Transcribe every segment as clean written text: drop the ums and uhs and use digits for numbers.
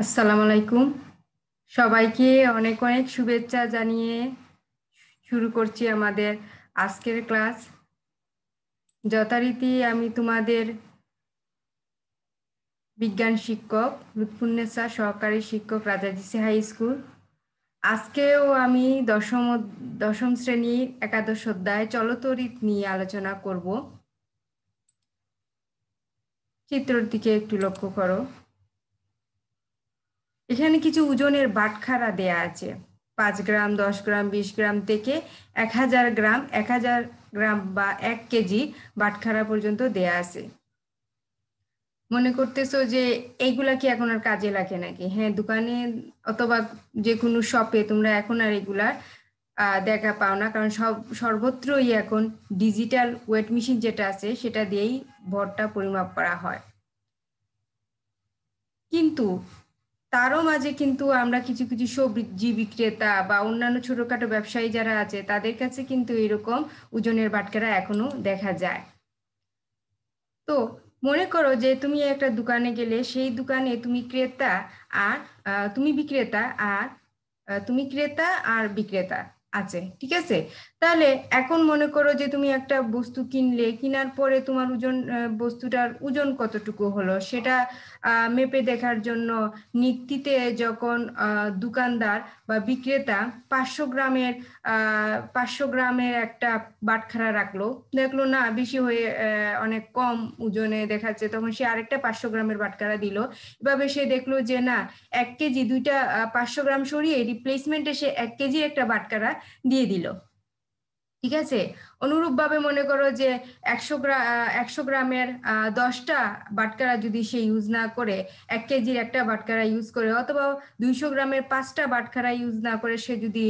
আসসালামু আলাইকুম। সবাইকে অনেক অনেক শুভেচ্ছা জানিয়ে শুরু করছি আমাদের আজকের ক্লাস। যথারীতি আমি তোমাদের বিজ্ঞান শিক্ষক লুৎফুন্নেছা, সহকারী শিক্ষক, রাজাজি হাই স্কুল। আজকেও আমি দশম শ্রেণীর একাদশ অধ্যায় চলতরিৎ নিয়ে আলোচনা করব। চিত্রের দিকে একটু লক্ষ্য করো। এখানে কিছু ওজনের বাটখারা দেয়া আছে। 5 গ্রাম, 10 গ্রাম, 20 গ্রাম থেকে 1000 গ্রাম, 1000 গ্রাম বা 1 কেজি বাটখারা পর্যন্ত দেয়া আছে। মনে করতেছো যে এইগুলা কি এখন আর কাজে লাগে নাকি? হ্যাঁ, দোকানে অথবা যে কোনো শপে তোমরা এখন আর এগুলার দেখা পাও না, কারণ সর্বত্রই এখন ডিজিটাল ওয়েট মেশিন যেটা আছে সেটা দিয়েই ভরটা পরিমাপ করা হয়। কিন্তু তারও মাঝে কিন্তু আমরা কিছু কিছু সবজি বিক্রেতা বা অন্যান্য ছোটখাটো ব্যবসায়ী যারা আছে তাদের কাছে কিন্তু এরকম ওজনের বাটখারা এখনো দেখা যায়। তো মনে করো যে তুমি একটা দোকানে গেলে, সেই দোকানে তুমি ক্রেতা আর তুমি বিক্রেতা আর তুমি ক্রেতা আর বিক্রেতা আছে, ঠিক আছে? তাহলে এখন মনে করো যে তুমি একটা বস্তু কিনলে, কেনার পরে তোমার ওজন, বস্তুটার ওজন কতটুকু হলো সেটা মেপে দেখার জন্য নিক্তিতে যখন দোকানদার বা বিক্রেতা 500 গ্রামের 500 গ্রামের একটা বাটখারা রাখলো, দেখলো না বেশি হয়ে অনেক কম ওজনে দেখাচ্ছে, তখন সে আরেকটা 500 গ্রামের বাটখারা দিল। এভাবে সে দেখলো যে না, 1 কেজি, দুইটা 500 গ্রাম সরিয়ে রিপ্লেসমেন্টে সে 1 কেজি একটা বাটখারা দিয়ে দিল, ঠিক আছে? অনুরূপভাবে মনে করো যে 100 গ্রামের 10টা বাটখারা যদি সে ইউজ না করে 1 কেজির একটা বাটখারা ইউজ করে, অথবা 200 গ্রামের 5টা বাটখারা ইউজ না করে সে যদি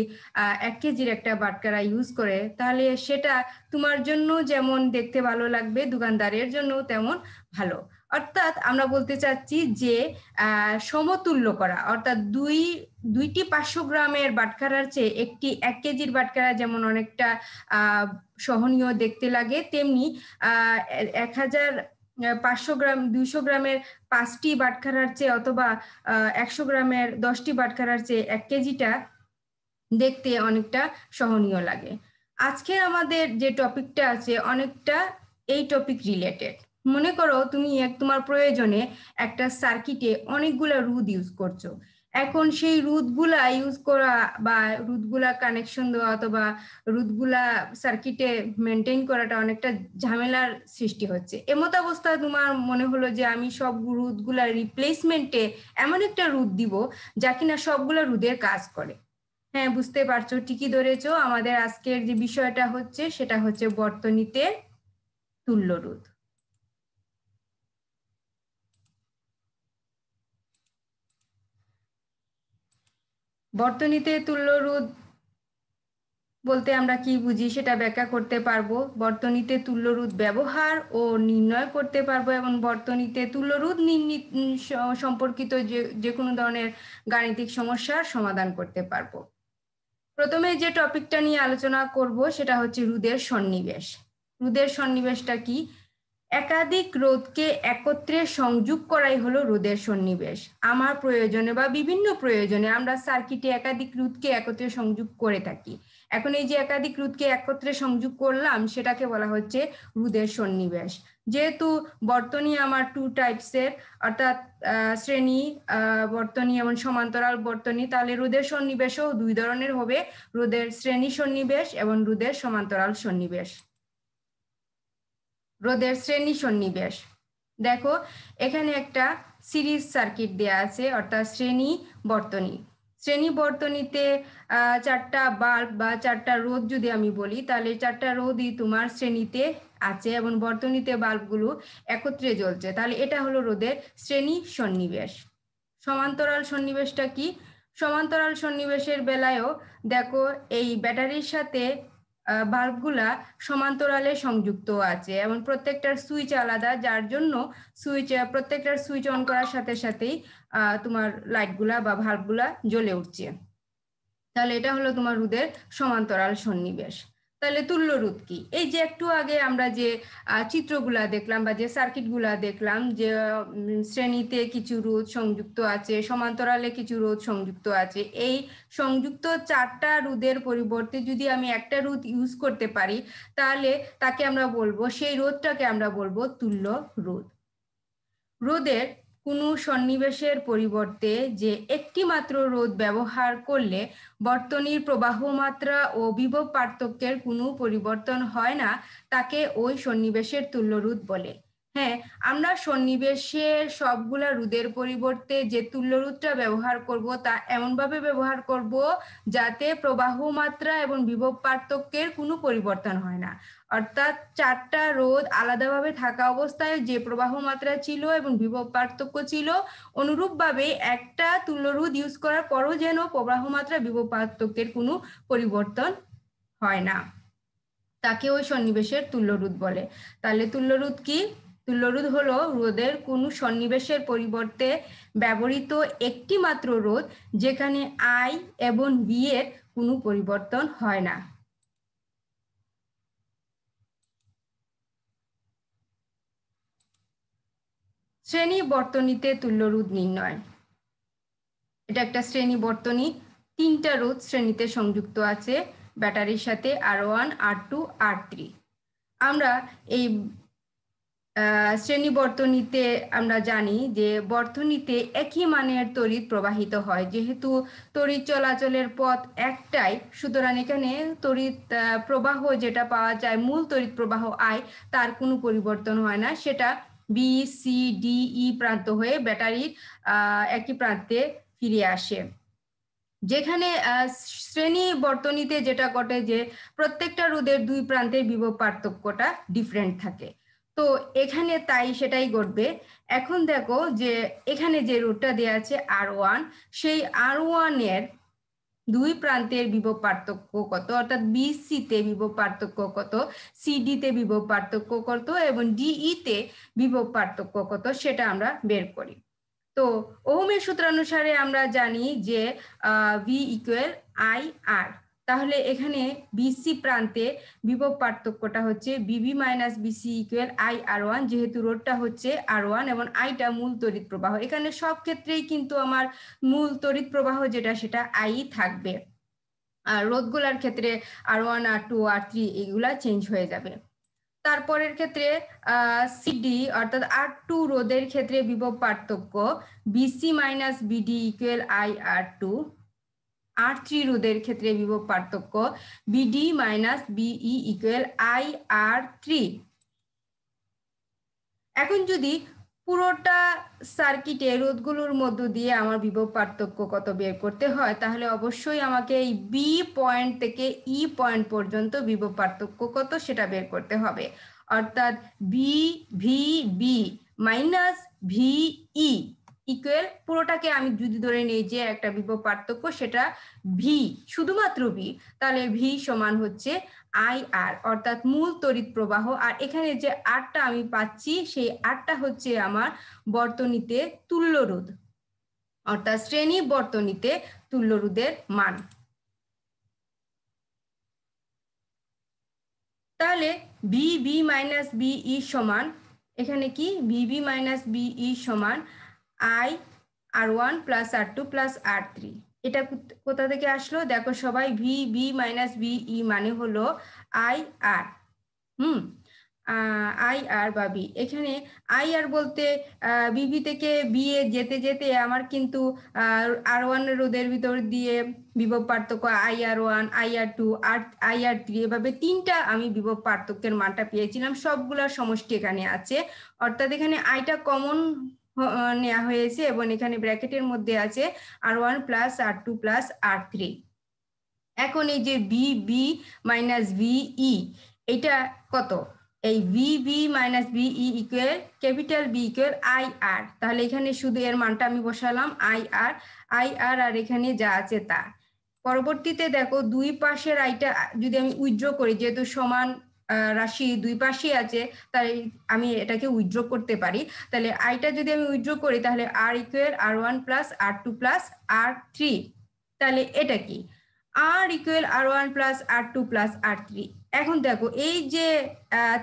1 কেজির একটা বাটখারা ইউজ করে, তাহলে সেটা তোমার জন্য যেমন দেখতে ভালো লাগবে, দোকানদারের জন্য তেমন ভালো। অর্থাৎ আমরা বলতে চাচ্ছি যে সমতুল্য করা, অর্থাৎ দুইটি 500 গ্রামের বাটখারার চেয়ে একটি 1 কেজির বাটখারা যেমন অনেকটা সহনীয় দেখতে লাগে, তেমনি 500 গ্রাম, 200 গ্রামের 5টি বাটখারার চেয়ে, অথবা 100 গ্রামের 10টি বাটখারার চেয়ে 1 কেজিটা দেখতে অনেকটা সহনীয় লাগে। আজকে আমাদের যে টপিকটা আছে অনেকটা এই টপিক রিলেটেড। মনে করো তুমি তোমার প্রয়োজনে একটা সার্কিটে অনেকগুলা রোধ ইউজ করছো। এখন সেই রোধগুলা ইউজ করা বা রোধগুলা কানেকশন দেওয়া অথবা রোধগুলা সার্কিটে মেনটেন করাটা অনেকটা ঝামেলার সৃষ্টি হচ্ছে। এমত অবস্থায় তোমার মনে হলো যে আমি সব রোধগুলা রিপ্লেসমেন্টে এমন একটা রোধ দিব যা কিনা সবগুলা রোধের কাজ করে। হ্যাঁ, বুঝতে পারছো, ঠিকই ধরেছো। আমাদের আজকের যে বিষয়টা হচ্ছে সেটা হচ্ছে বর্তনীতে তুল্য রোধ। বর্তনীতে তুল্য রোধ বলতে আমরা কি বুঝি সেটা ব্যাখ্যা করতে পারবো। বর্তনীতে তুল্য রোধ ব্যবহার ও নির্ণয় করতে পারবো, এবং বর্তনীতে তুল্য রোধ সম্পর্কিত যে যে কোনো ধরনের গাণিতিক সমস্যার সমাধান করতে পারবো। প্রথমে যে টপিকটা নিয়ে আলোচনা করব সেটা হচ্ছে রোধের সন্নিবেশ। রোধের সন্নিবেশটা কি? একাধিক রোধকে একত্রে সংযোগ করাই হলো রোধের সন্নিবেশ। আমার প্রয়োজনে বা বিভিন্ন প্রয়োজনে আমরা সার্কিটে একাধিক রোধকে একত্রে সংযোগ করে থাকি। এখন এই যে একাধিক রোধকে একত্রে সংযোগ করলাম সেটাকে বলা হচ্ছে রোধের সন্নিবেশ। যেহেতু বর্তনী আমার 2 টাইপসের, অর্থাৎ শ্রেণী বর্তনী এবং সমান্তরাল বর্তনী, তাহলে রোধের সন্নিবেশও 2 ধরনের হবে, রোধের শ্রেণী সন্নিবেশ এবং রোধের সমান্তরাল সন্নিবেশ। রোধের শ্রেণী সন্নিবেশ, দেখো এখানে একটা সিরিজ সার্কিট দেয়া আছে, অর্থাৎ শ্রেণী বর্তনী। শ্রেণী বর্তনীতে 4টা বাল্ব বা 4টা রোধ যদি আমি বলি, তাহলে 4টা রোধই তোমার শ্রেণীতে আছে এবং বর্তনীতে বাল্বগুলো একত্রে জ্বলছে, তাহলে এটা হলো রোধের শ্রেণী সন্নিবেশ। সমান্তরাল সন্নিবেশটা কি? সমান্তরাল সন্নিবেশের বেলায়ও দেখো এই ব্যাটারির সাথে বাল্বগুলা সমান্তরালে সংযুক্ত আছে এবং প্রত্যেকটার সুইচ আলাদা, যার জন্য প্রত্যেকটার সুইচ অন করার সাথে সাথেই তোমার লাইটগুলা বা বাল্বগুলা জ্বলে উঠছে। তাহলে এটা হলো তোমার রোধের সমান্তরাল সন্নিবেশ। তাহলে তুল্য রোধ কি? এই যে একটু আগে আমরা যে চিত্রগুলা দেখলাম বা যে সার্কিটগুলা দেখলাম, যে শ্রেণীতে কিছু রোধ সংযুক্ত আছে, সমান্তরালে কিছু রোধ সংযুক্ত আছে, এই সংযুক্ত 4টা রোধের পরিবর্তে যদি আমি একটা রোধ ইউজ করতে পারি, তাহলে তাকে আমরা বলবো, সেই রোধটাকে আমরা বলবো তুল্য রোধ। রোধের কোনো সন্নিবেশের পরিবর্তে যে একটি মাত্র রোধ ব্যবহার করলে বর্তনীর প্রবাহ মাত্রা ও বিভব পার্থক্যের কোনো পরিবর্তন হয় না, তাকে ওই সন্নিবেশের তুল্য রোধ বলে। হ্যাঁ, আমরা সন্নিবেশের সবগুলা রোধের পরিবর্তে যে তুল্য রোধটা ব্যবহার করব, তা এমনভাবে ব্যবহার করব যাতে প্রবাহ মাত্রা এবং বিভব পার্থক্যের কোনো পরিবর্তন হয় না। অর্থাৎ 4টা রোধ আলাদাভাবে থাকা অবস্থায় যে প্রবাহ মাত্রা ছিল এবং বিভব পার্থক্য ছিল, অনুরূপভাবে একটা তুল্য রোধ ইউজ করার পরও যেন প্রবাহ মাত্রা বিভব পার্থক্যের কোনো পরিবর্তন হয় না, তাকে ওই সন্নিবেশের তুল্য রোধ বলে। তাহলে তুল্য রোধ কি? তুল্য রোধ হলো রোধের কোনো সন্নিবেশের পরিবর্তে ব্যবহৃত একটি মাত্র রোধ যেখানে আই এবং বি এর কোনো পরিবর্তন হয় না। শ্রেণী বর্তনীতে তুল্য রোধ নির্ণয়। এটা একটা শ্রেণী বর্তনী, 3টা রোধ শ্রেণীতে সংযুক্ত আছে ব্যাটারির সাথে, R1, R2, R3। আমরা এই শ্রেণী বর্তনীতে আমরা জানি যে বর্তনীতে একই মানের তড়িৎ প্রবাহিত হয়, যেহেতু তড়িৎ চলাচলের পথ একটাই, সুতরাং এখানে তড়িৎ প্রবাহ যেটা পাওয়া যায়, মূল তড়িৎ প্রবাহ I, তার কোনো পরিবর্তন হয় না। সেটা বি, সি, ডি, ই প্রান্ত হয়ে ব্যাটারির একই প্রান্তে ফিরে আসে। যেখানে শ্রেণী বর্তনীতে যেটা ঘটে যে প্রত্যেকটা রোধের 2 প্রান্তের বিভব পার্থক্যটা ডিফারেন্ট থাকে, তো এখানে তাই সেটাই ঘটবে। এখন দেখো যে এখানে যে রোধটা দেওয়া আছে R1, সেই R1 এর 2 প্রান্তের বিভব পার্থক্য কত, অর্থাৎ বিসি তে বিভব পার্থক্য কত, সিডি তে বিভব পার্থক্য কত এবং ডিই তে বিভব পার্থক্য কত, সেটা আমরা বের করি। তো ওহমের সূত্রানুসারে আমরা জানি যে ভি ইকুয়াল আই আর। তাহলে এখানে বিসি প্রান্তে বিভব পার্থক্যটা হচ্ছে বিভি মাইনাস বিসি ইকুয়াল আই আর1, যেহেতু রোধটা হচ্ছে R1 এবং আইটা মূল তড়িৎ প্রবাহ। এখানে সব ক্ষেত্রেই কিন্তু আমার মূল তড়িৎ প্রবাহ যেটা, সেটা আই থাকবে, আর রোধগুলার ক্ষেত্রে R1, R2, R3 এগুলা চেঞ্জ হয়ে যাবে। তারপরের ক্ষেত্রে সিডি অর্থাৎ R2 রোধের ক্ষেত্রে বিভব পার্থক্য BC minus BD equal I R2। R3 রোধের ক্ষেত্রে বিভব পার্থক্য BD minus BE equal I R3। এখন যদি পুরোটা সার্কিটে রোধগুলোর মধ্য দিয়ে আমার বিভব পার্থক্য কত বের করতে হয়, তাহলে অবশ্যই আমাকে এই বি পয়েন্ট থেকে ই পয়েন্ট পর্যন্ত বিভব পার্থক্য কত সেটা বের করতে হবে। অর্থাৎ B V B minus VE equal, পুরোটাকে আমি যদি ধরে নিই যে একটা বিভব পার্থক্য, সেটা ভি, শুধুমাত্র ভি, তাহলে ভি সমান হচ্ছে আই আর, অর্থাৎ মূল তড়িৎ প্রবাহ। আর এখানে যে আরটা আমি পাচ্ছি, সেই আরটা হচ্ছে আমার বর্তনীতে তুল্য রোধ, অর্থাৎ শ্রেণী বর্তনীতে তুল্য রোধের মান। তাহলে ভিবি মাইনাস বিই সমান, এখানে কি ভিবি মাইনাস বিই সমান I R1 plus R2 plus R3। এটা কোথা থেকে আসলো দেখো সবাই, ভিবি মাইনাস বিই মানে হলো আই আর। আই আর বা বি, এখানে আই আর বলতে বিবি থেকে বি এ যেতে যেতে আমার কিন্তু R1 রোধের ভিতর দিয়ে বিভব পার্থক্য IR1, IR2, IR3, এভাবে 3টা আমি বিভব পার্থক্যের মানটা পেয়েছিলাম, সবগুলোর সমষ্টি এখানে আছে। অর্থাৎ এখানে আইটা কমন নেওয়া হয়েছে এবং এখানে ব্র্যাকেটের মধ্যে আছে R1 plus R2 plus R3। এখন এই যে বিবি মাইনাস ভিই, এটা কত? এই VB minus BE equal capital B equal I R. তাহলে এখানে শুধু এর মানটা আমি বসালাম আই আর, আর এখানে যা আছে তা। পরবর্তীতে দেখো দুই পাশের আইটা যদি আমি উইথড্র করি, যেহেতু সমান রাশি দুই পাশে আছে, তাই আমি এটাকে উইথড্র করতে পারি। তাহলে আইটা যদি আমি উইথড্র করি, তাহলে আর equal R1 plus R2 plus R3। তাহলে এটা কি? R equal R1 plus R2 plus R3, এখন দেখো এই যে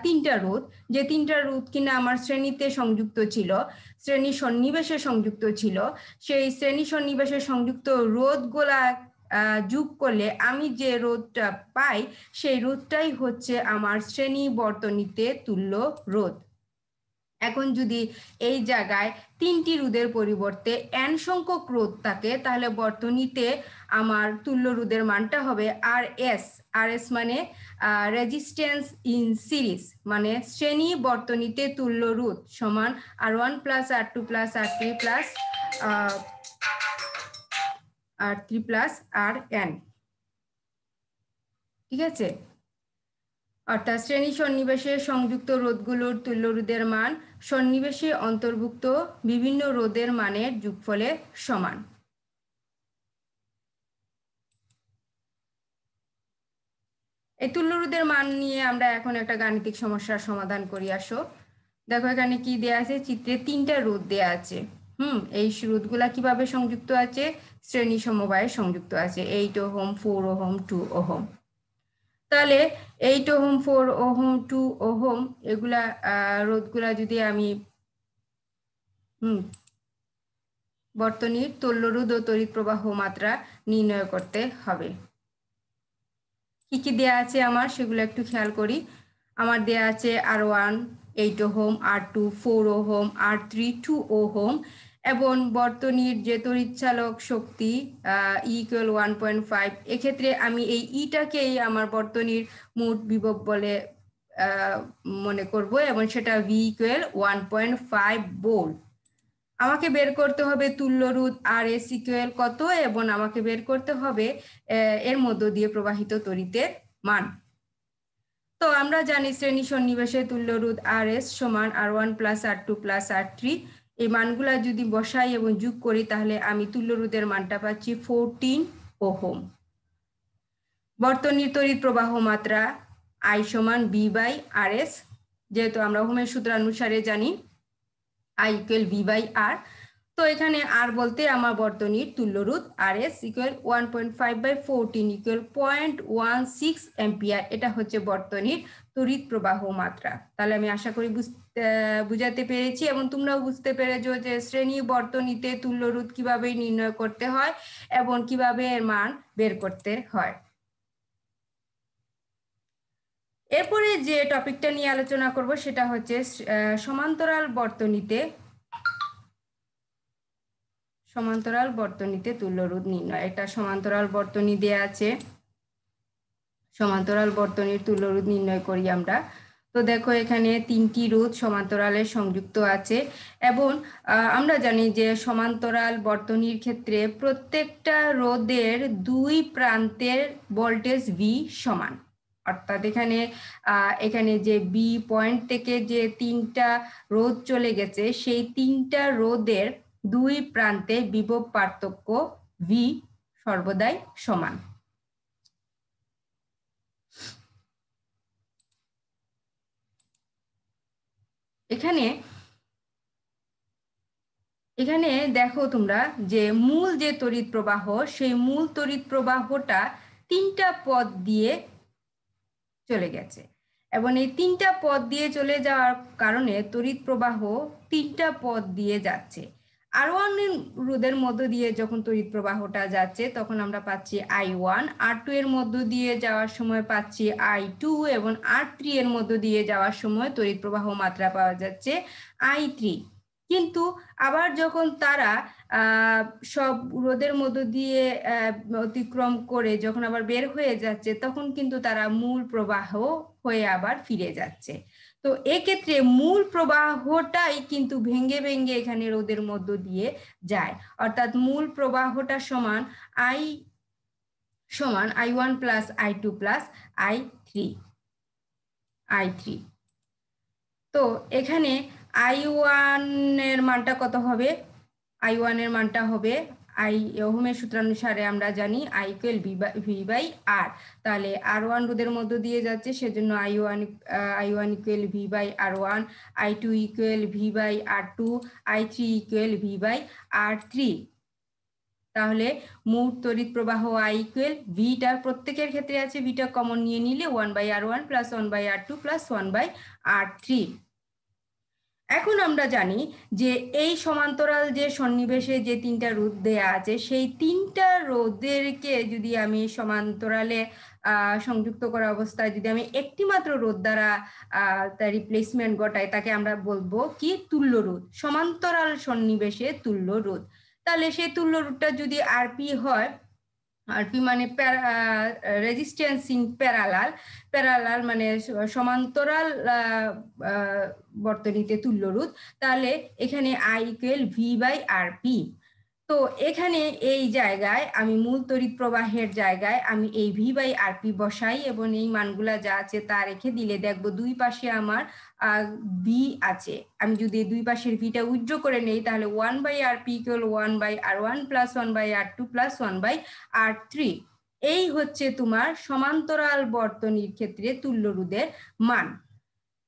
তিনটা রোধ, যে তিনটা রোধ কিনা আমার শ্রেণীতে সংযুক্ত ছিল, শ্রেণী সন্নিবেশে সংযুক্ত ছিল, সেই শ্রেণী সন্নিবেশে সংযুক্ত রোধগুলা যোগ করলে আমি যে রোধটা পাই সেই রোধটাই হচ্ছে আমার শ্রেণী বর্তনীতে তুল্য রোধ। এখন যদি এই জায়গায় তিনটি রোধের পরিবর্তে n সংখ্যক রোধ থাকে, তাহলে বর্তনীতে আমার তুল্য রোধের মানটা হবে RS মানে রেজিস্ট্যান্স ইন সিরিজ, মানে শ্রেণী বর্তনীতে তুল্য রোধ সমান R1 plus R2 plus R3 plus Rn। ঠিক আছে, অর্থাৎ শ্রেণী সন্নিবেশে সংযুক্ত রোধগুলোর তুল্য রোধের মান সন্নিবেশে অন্তর্ভুক্ত বিভিন্ন রোধের মানের যোগফলের সমান। এই তুল্য রোধের মান নিয়ে আমরা এখন একটা গাণিতিক সমস্যার সমাধান করি। আসো দেখো এখানে কি দেয়া আছে, চিত্রে তিনটা রোধ দেয়া আছে। এই রোধগুলা কিভাবে সংযুক্ত আছে, শ্রেণী সমবায়ে সংযুক্ত আছে, 8 ওহম, 4 ওহম, 2 ওহম। তাহলে 8 ওহম, 4 ওহম, 2 ওহম এগুলা রোধগুলা যদি আমি বর্তনীর তুল্য রোধ ও তড়িৎ প্রবাহ মাত্রা নির্ণয় করতে হবে। কি কি দেয়া আছে আমার সেগুলো একটু খেয়াল করি। আমার দেয়া আছে R1 8 ohm, R2 4 ohm, R3 2 ohm এবং বর্তনীর যে তড়িৎচালক শক্তি E = 1.5। এক্ষেত্রে আমি এই ইটাকেই আমার বর্তনীর মোট বিভব বলে মনে করব এবং সেটা V = 1.5 ভোল্ট। আমাকে বের করতে হবে তুল্য রোধ RS = কত এবং আমাকে বের করতে হবে এর মধ্য দিয়ে প্রবাহিত তড়িতের মান। তো আমরা জানি শ্রেণী সন্নিবেশে তুল্য রোধ RS সমান R1 plus R2 plus R3। এই মানগুলা যদি বসাই এবং যোগ করি তাহলে আমি তুল্য রোধের মানটা পাচ্ছি 14 ওহম। বর্তনীর তড়িৎ প্রবাহ মাত্রা I সমান V/RS, যেহেতু আমরা ওহমের সূত্রানুসারে জানি I = V/R। তো এখানে R বলতে আমার বর্তনীর তুল্য রোধ RS = 1.5/14 = 0.16 অ্যাম্পিয়ার। এটা হচ্ছে বর্তনীর তড়িৎ প্রবাহ মাত্রা। তাহলে আমি আশা করি বুঝাতে পেরেছি এবং তোমরাও বুঝতে পেরেছো যে শ্রেণী বর্তনীতে তুল্য রোধ কিভাবে নির্ণয় করতে হয় এবং কিভাবে এর মান বের করতে হয়। এরপরে যে টপিকটা নিয়ে আলোচনা করব সেটা হচ্ছে সমান্তরাল বর্তনীতে তুল্য রোধ নির্ণয়। এটা সমান্তরাল বর্তনী দেয়া আছে, সমান্তরাল বর্তনীর তুল্য রোধ নির্ণয় করি আমরা। তো দেখো এখানে তিনটি রোধ সমান্তরালে সংযুক্ত আছে এবং আমরা জানি যে সমান্তরাল বর্তনীর ক্ষেত্রে প্রত্যেকটা রোধের দুই প্রান্তের ভোল্টেজ V সমান। অর্থাৎ এখানে যে B পয়েন্ট থেকে যে তিনটা রোধ চলে গেছে সেই তিনটা রোধের দুই প্রান্তে বিভব পার্থক্য V সর্বদাই সমান। এখানে দেখো তোমরা যে মূল যে তড়িৎ প্রবাহ, সেই মূল তড়িৎ প্রবাহটা তিনটা পথ দিয়ে চলে গেছে এবং এই তিনটা পথ দিয়ে চলে যাওয়ার কারণে তড়িৎ প্রবাহ তিনটা পথ দিয়ে যাচ্ছে। R1 রোধের মধ্য দিয়ে যখন তড়িৎ প্রবাহটা যাচ্ছে তখন আমরা পাচ্ছি I1, R2 এর মধ্য দিয়ে যাওয়ার সময় পাচ্ছি I2 এবং R3 এর মধ্য দিয়ে যাওয়ার সময় তড়িৎ প্রবাহ মাত্রা পাওয়া যাচ্ছে I3। কিন্তু আবার যখন তারা সব রোধের মধ্য দিয়ে অতিক্রম করে যখন আবার বের হয়ে যাচ্ছে তখন কিন্তু তারা মূল প্রবাহ হয়ে আবার ফিরে যাচ্ছে। তো এক্ষেত্রে মূল প্রবাহটাই কিন্তু ভেঙে ভেঙে এখানে রোধের মধ্য দিয়ে যায়, অর্থাৎ মূল প্রবাহটা সমান I1 plus I2 plus I3। তো এখানে I1 এর মানটা কত হবে? I1 এর মানটা হবে ওহমের সূত্রানুসারে আমরা জানি I = V/R। তাহলে R1 রোধের মধ্য দিয়ে যাচ্ছে সেজন্য I1 = V/R1, I2 = V/R2, I3 = V/R3। তাহলে মোট তড়িৎ প্রবাহ I ইকুয়াল ভিটা প্রত্যেকের ক্ষেত্রে আছে, ভিটা কমন নিয়ে নিলে 1/r1 plus 1/r2 plus 1/r3। এখন আমরা জানি যে এই সমান্তরাল যে সন্নিবেশে যে তিনটা রোধ দেয়া আছে, সেই তিনটা রোধেরকে যদি আমি সমান্তরালে সংযুক্ত করা অবস্থায় যদি আমি একটি মাত্র রোধ দ্বারা তার রিপ্লেসমেন্ট ঘটাই, তাকে আমরা বলবো কি তুল্য রোধ, সমান্তরাল সন্নিবেশে তুল্য রোধ। তাহলে সেই তুল্য রোধটা যদি আরপি হয়, আরপি মানে রেজিস্ট্যান্স ইন প্যারালাল মানে সমান্তরাল বর্তনীতে তুল্য রোধ, তাহলে এখানে I ইকুয়াল V/RP। তো এখানে এই জায়গায় আমি মূল তড়িৎ প্রবাহের জায়গায় আমি এই V/RP বসাই এবং এই মানগুলা যা আছে তা রেখে দিলে দেখবো দুই পাশে আমার V আছে। আমি যদি দুই পাশের ভিটা উইথড্র করে নেই, তাহলে 1/RP equal 1/r1 plus 1/r2 plus 1/r3। এই হচ্ছে তোমার সমান্তরাল বর্তনীর ক্ষেত্রে তুল্য রোধের মান।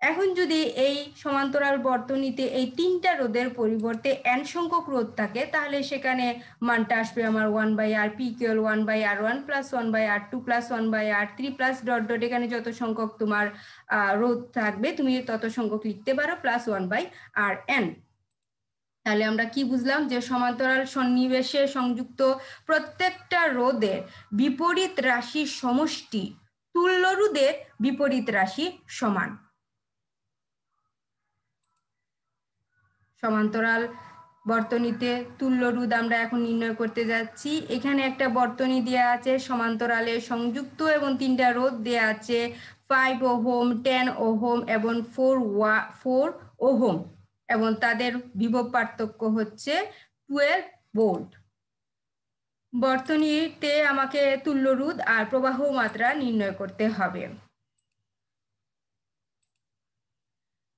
এখন যদি এই সমান্তরাল বর্তনীতে এই তিনটা রোধের পরিবর্তে n সংখ্যক রোধ থাকে, তাহলে সেখানে মানটা আসবে আমার 1/RP equal 1/r1 plus 1/r2 plus 1/r3 plus dot dot, এখানে যত সংখ্যক তোমার রোধ থাকবে তুমি তত সংখ্যক লিখতে পারো, প্লাস 1/rn। তাহলে আমরা কি বুঝলাম যে সমান্তরাল সন্নিবেশে সংযুক্ত প্রত্যেকটা রোধের বিপরীত রাশির সমষ্টি তুল্য রোধের বিপরীত রাশি সমান। সমান্তরাল বর্তনীতে তুল্য রোধ আমরা এখন নির্ণয় করতে যাচ্ছি। এখানে একটা বর্তনী দেয়া আছে সমান্তরালে সংযুক্ত এবং তিনটা রোধ দেয়া আছে 5 ওহম, 10 ওহম এবং 4 ওহম, এবং তাদের বিভব পার্থক্য হচ্ছে 12 ভোল্ট। বর্তনীতে আমাকে তুল্য রোধ আর প্রবাহ মাত্রা নির্ণয় করতে হবে।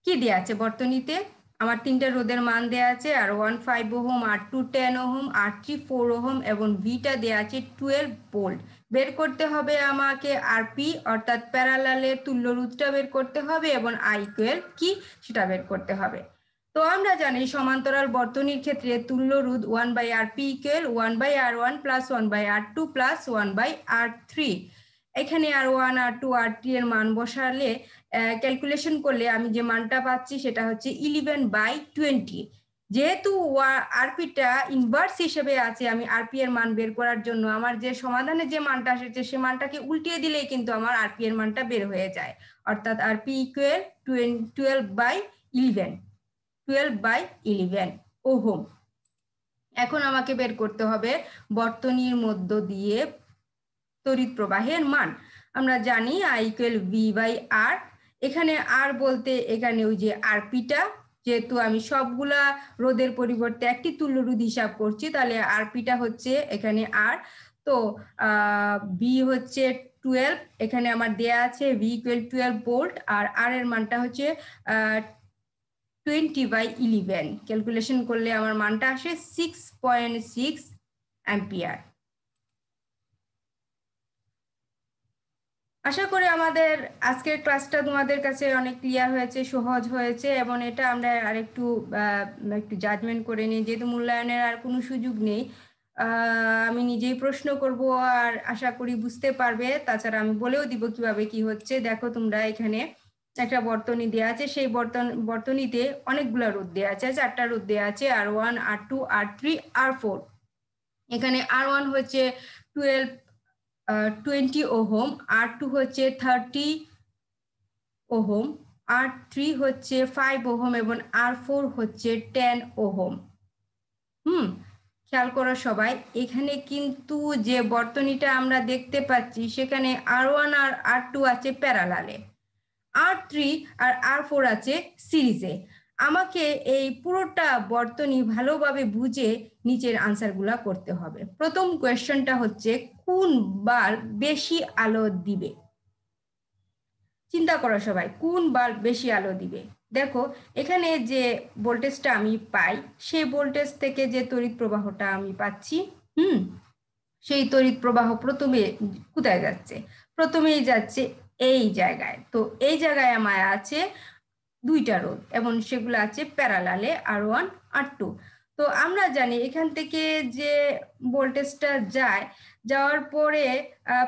কি দেয়া আছে বর্তনীতে? আমার তিনটা রোধের মান দেয়া আছে, R1 5 ohm, R2 10 ohm, R3 4 ohm এবং ভিটা দেয়া আছে 12 ভোল্ট। বের করতে হবে আমাকে আরপি অর্থাৎ প্যারালালের তুল্য রোধটা বের করতে হবে এবং I ইকুয়াল কি সেটা বের করতে হবে। তো আমরা জানি সমান্তরাল বর্তনীর ক্ষেত্রে তুল্য রোধ 1/RP equal 1/R1 plus 1/R2 plus 1/R3। এখানে R1 R2 R3 এর মান বসালে ক্যালকুলেশন করলে আমি যে মানটা পাচ্ছি সেটা হচ্ছে 11/20। যেহেতু আরপিটা ইনভার্স হিসেবে আছে, আমি আরপি এর মান বের করার জন্য আমার যে সমাধানে যে মানটা এসেছে সে মানটাকে উল্টিয়ে দিলেই কিন্তু আমার আরপি এর মানটা বের হয়ে যায়, অর্থাৎ আরপি ইকুয়াল 12/11 ওহম। এখন আমাকে বের করতে হবে বর্তনীর মধ্য দিয়ে তড়িৎ প্রবাহের মান। আমরা জানি I ইকুয়াল V/R। এখানে R বলতে এখানে ওই যে আরপিটা, যেহেতু আমি সবগুলা রোধের পরিবর্তে একটি তুল্য রোধ হিসাব করছি, তাহলে আরপিটা হচ্ছে এখানে R। তো V হচ্ছে 12, এখানে আমার দেয়া আছে V ইকুয়াল 12 ভোল্ট, আর R এর মানটা হচ্ছে 20/11। ক্যালকুলেশন করলে আমার মানটা আসে 6.6 অ্যাম্পিয়ার। আশা করি আমাদের আজকের ক্লাসটা তোমাদের কাছে অনেক ক্লিয়ার হয়েছে, সহজ হয়েছে, এবং এটা আমরা আরেকটু একটু জাজমেন্ট করে নিই, যেহেতু মূল্যায়নের আর কোনো সুযোগ নেই। আমি নিজেই প্রশ্ন করব আর আশা করি বুঝতে পারবে, তাছাড়া আমি বলেও দিব কিভাবে কি হচ্ছে। দেখো তোমরা এখানে একটা বর্তনী দেওয়া আছে, সেই বর্তনীতে অনেকগুলো রোধ দেওয়া আছে, 4টা রোধ দেওয়া আছে, R1 R2 R3 R4। এখানে R1 হচ্ছে 20 ওহম, R2 হচ্ছে 30 ওহম, R3 হচ্ছে 5 ওহম এবং R4 হচ্ছে 10 ওহম। খেয়াল করো সবাই, এখানে কিন্তু যে বর্তনীটা আমরা দেখতে পাচ্ছি সেখানে R1 আর R2 আছে প্যারালালে, R3 আর R4 আছে সিরিজে। আমাকে এই পুরোটা বর্তনী ভালোভাবে বুঝে নিচের আনসারগুলা করতে হবে। প্রথম কোয়েশ্চনটা হচ্ছে কোন বাল্ব বেশি আলো দিবে? চিন্তা করো সবাই, কোন বাল্ব বেশি আলো দিবে? দেখো এখানে যে ভোল্টেজটা আমি পাই, সেই ভোল্টেজ থেকে যে তড়িৎ প্রবাহটা আমি পাচ্ছি, সেই তড়িৎ প্রবাহ প্রথমে কোথায় যাচ্ছে? প্রথমেই যাচ্ছে এই জায়গায়। তো এই জায়গায় আমার আছে দুইটা রোধ এবং সেগুলো আছে প্যারালালে R1 R2। তো তো আমরা জানি এখান থেকে যে ভোল্টেজটা যায়, যাওয়ার পরে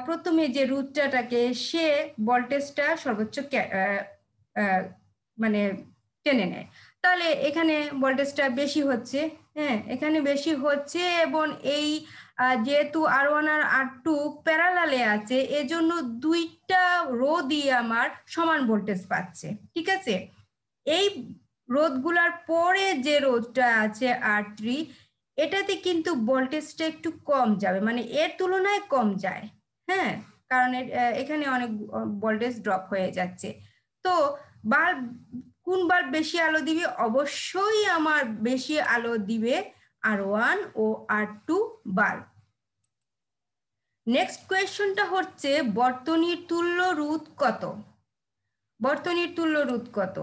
প্রথমে যে রুটটাকে সে ভোল্টেজটা সর্বোচ্চ মানে টেনে নেয়। তাহলে এখানে ভোল্টেজটা বেশি হচ্ছে, হ্যাঁ এখানে বেশি হচ্ছে, এবং এই যেহেতু R1 আর R2 প্যারালালে আছে, এজন্য দুইটা রোধই আমার সমান ভোল্টেজ পাচ্ছে, ঠিক আছে। এই রোধগুলার পরে যে রোধটা আছে R3, এটাতে কিন্তু ভোল্টেজটা একটু কম যাবে, মানে এর তুলনায় কম যায়, হ্যাঁ, কারণ এখানে অনেক ভোল্টেজ ড্রপ হয়ে যাচ্ছে। তো বাল্ব, কোন বাল্ব বেশি আলো দিবে? অবশ্যই আমার বেশি আলো দিবে R1 ও R2 বাল্ব। নেক্সট কোয়েশ্চনটা হচ্ছে বর্তনীর তুল্য রোধ কত? বর্তনীর তুল্য রোধ কত?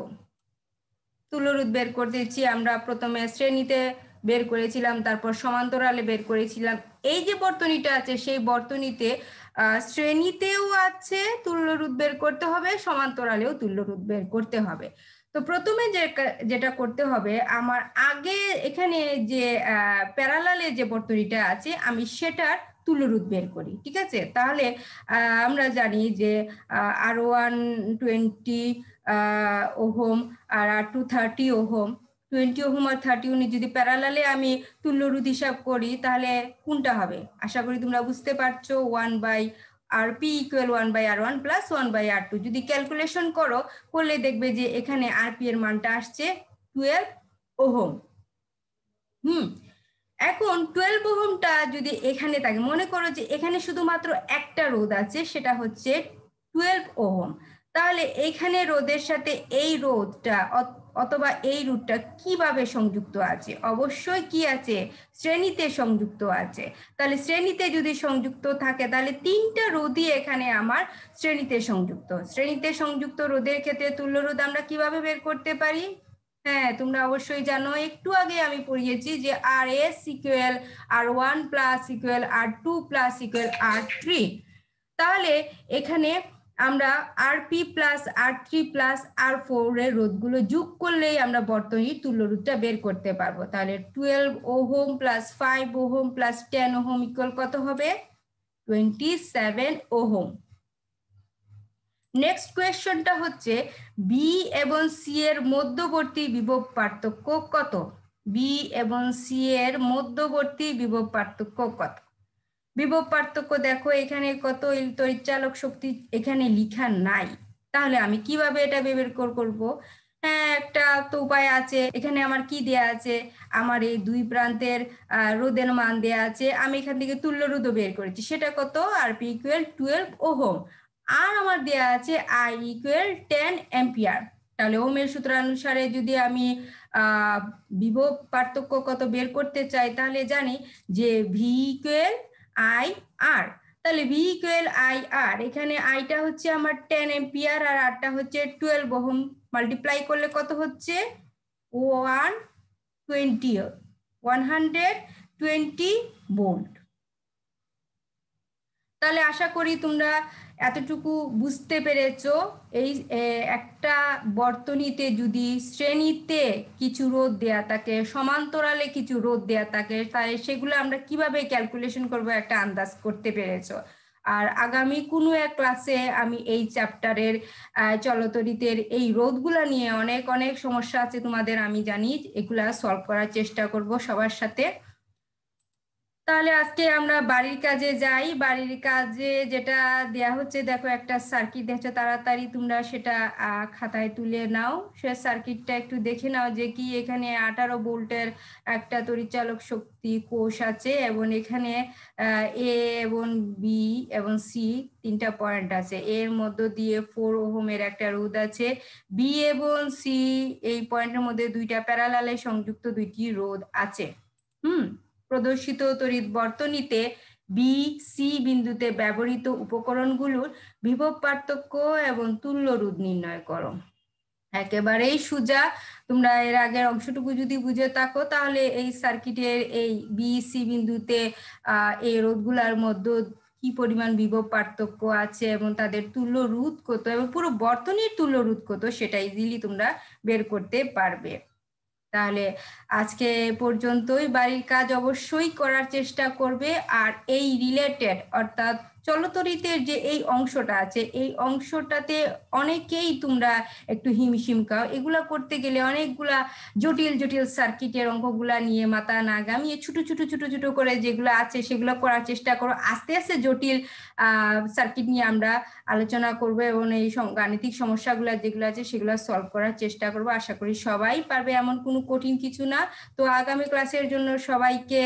তুল্য রোধ বের করতে দিচ্ছি। আমরা প্রথমে শ্রেণীতে বের করেছিলাম, তারপর সমান্তরালে বের করেছিলাম। এই যে বর্তনীটা আছে, সেই বর্তনীতে শ্রেণীতেও আছে তুল্য রোধ বের করতে হবে, সমান্তরালেও তুল্য রোধ বের করতে হবে। তো প্রথমে যেটা করতে হবে, আমার আগে এখানে যে প্যারালালে যে বর্তনীটা আছে, আমি সেটার তুল্য রোধ বের করি, ঠিক আছে। তাহলে আমরা জানি যে R1 20 ওহম আর R2 30 ওহম, 20 ওহম আর 30 ইউনিট যদি প্যারালালে আমি তুল্য রোধ হিসাব করি, তাহলে কোনটা হবে? আশা করি তোমরা বুঝতে পারছো। 1/RP equal 1/R1 plus 1/R2। যদি ক্যালকুলেশন করলে দেখবে যে এখানে RP এর মানটা আসছে 12 ওহম। এখন 12 ওহমটা যদি এখানে থাকে, মনে করো যে এখানে শুধুমাত্র একটা রোধ আছে, সেটা হচ্ছে 12 ওহম, তাহলে এইখানে রোধের সাথে এই রোধটা অথবা এই রোধটা কিভাবে সংযুক্ত আছে? অবশ্যই কি আছে? শ্রেণীতে সংযুক্ত আছে। তাহলে শ্রেণীতে যদি সংযুক্ত থাকে, তাহলে তিনটা রোধই এখানে আমার শ্রেণীতে সংযুক্ত। শ্রেণীতে সংযুক্ত রোধের ক্ষেত্রে তুল্য রোধ আমরা কিভাবে বের করতে পারি? হ্যাঁ, তোমরা অবশ্যই জানো, একটু আগে আমি পড়িয়েছি যে RS equal R1 plus equal R2 plus equal R3। তাহলে এখানে আমরা RP plus R3 plus R4 এর রোধগুলো যোগ করলেই আমরা বর্তনীর তুল্য রোধটা বের করতে পারবো। তাহলে 12 ohm plus 5 ohm plus 10 ohm equal কত হবে? 27 ওহম। নেক্সট কোয়েশ্চনটা হচ্ছে বি এবং সি এর মধ্যবর্তী বিভব পার্থক্য কত? বি এবং সি এর মধ্যবর্তী বিভব পার্থক্য কত? বিভব পার্থক্য দেখো, এখানে কত তড়িৎচালক শক্তি এখানে লেখা নাই, তাহলে আমি কিভাবে এটা বের করব? হ্যাঁ, একটা তো উপায় আছে। এখানে আমার কি দেয়া আছে? আমার এই দুই প্রান্তের রোধের মান দেয়া আছে। আমি এখান থেকে তুল্য রোধও বের করেছি, সেটা কত? RP equal 12 ohm. আর আমার দেয়া আছে I ইকুয়াল 10 অ্যাম্পিয়ার। তাহলে ওহমের সূত্রানুসারে যদি আমি বিভব পার্থক্য কত বের করতে চাই, তাহলে জানি যে V ইকুয়াল IR। তাহলে V ইকুয়াল IR, এখানে আইটা হচ্ছে আমার 10 অ্যাম্পিয়ার আর আরটা হচ্ছে 12 ওহম, মাল্টিপ্লাই করলে কত হচ্ছে? 120 ভোল্ট। তাহলে আশা করি তোমরা এতটুকু বুঝতে পেরেছো। এই একটা বর্তনীতে যদি শ্রেণীতে কিছু রোধ দেয়া থাকে, সমান্তরালে কিছু রোধ দেয়া থাকে, তাই সেগুলো আমরা কিভাবে ক্যালকুলেশন করব একটা আন্দাজ করতে পেরেছো। আর আগামী কোনো এক ক্লাসে আমি এই চ্যাপ্টারের চলতরিতের এই রোধগুলা নিয়ে অনেক অনেক সমস্যা আছে তোমাদের, আমি জানি, এগুলা সলভ করার চেষ্টা করব সবার সাথে। তাহলে আজকে আমরা বাড়ির কাজে যাই। বাড়ির কাজে যেটা দেয়া হচ্ছে, দেখো একটা সার্কিট দেখছো, তাড়াতাড়ি তোমরা সেটা খাতায় তুলে নাও। সে সার্কিটটা একটু দেখে নাও যে কি। এখানে 18 ভোল্টের একটা তড়িৎচালক শক্তি কোষ আছে, এবং এখানে এ এবং বি এবং সি তিনটা পয়েন্ট আছে। এর মধ্য দিয়ে 4 ওহমের একটা রোধ আছে। বি এবং সি এই পয়েন্টের মধ্যে দুইটা প্যারালালে সংযুক্ত দুইটি রোধ আছে। প্রদর্শিত তড়িৎ বর্তনীতে বি সি বিন্দুতে ব্যবহৃত উপকরণগুলোর বিভব পার্থক্য এবং তুল্য রোধ নির্ণয় করো। একেবারেই সোজা। তোমরা এর আগের অংশটুকু যদি বুঝে থাকো, তাহলে এই সার্কিটের এই বি সি বিন্দুতে এই রোধগুলার মধ্যে কি পরিমাণ বিভব পার্থক্য আছে এবং তাদের তুল্য রোধ কত এবং পুরো বর্তনীর তুল্য রোধ কত, সেটা ইজিলি তোমরা বের করতে পারবে। তাহলে আজকে এ পর্যন্তই। বাড়ির কাজ অবশ্যই করার চেষ্টা করবে, আর এই রিলেটেড অর্থাৎ চলতরিতের যে এই অংশটা আছে, এই অংশটাতে অনেকেই তোমরা একটু হিমশিম খাও। এগুলা করতে গেলে অনেকগুলা জটিল জটিল সার্কিটের অঙ্কগুলা নিয়ে মাথা না ঘামিয়ে ছোট ছোট ছোট ছোট করে যেগুলো আছে সেগুলো করার চেষ্টা করো। আস্তে আস্তে জটিল সার্কিট নিয়ে আমরা আলোচনা করব এবং এই গাণিতিক সমস্যাগুলো যেগুলো আছে সেগুলো সলভ করার চেষ্টা করব। আশা করি সবাই পারবে, এমন কোনো কঠিন কিছু না। তো আগামী ক্লাসের জন্য সবাইকে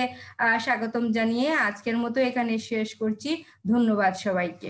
স্বাগতম জানিয়ে আজকের মতো এখানে শেষ করছি। ধন্যবাদ সবাইকে।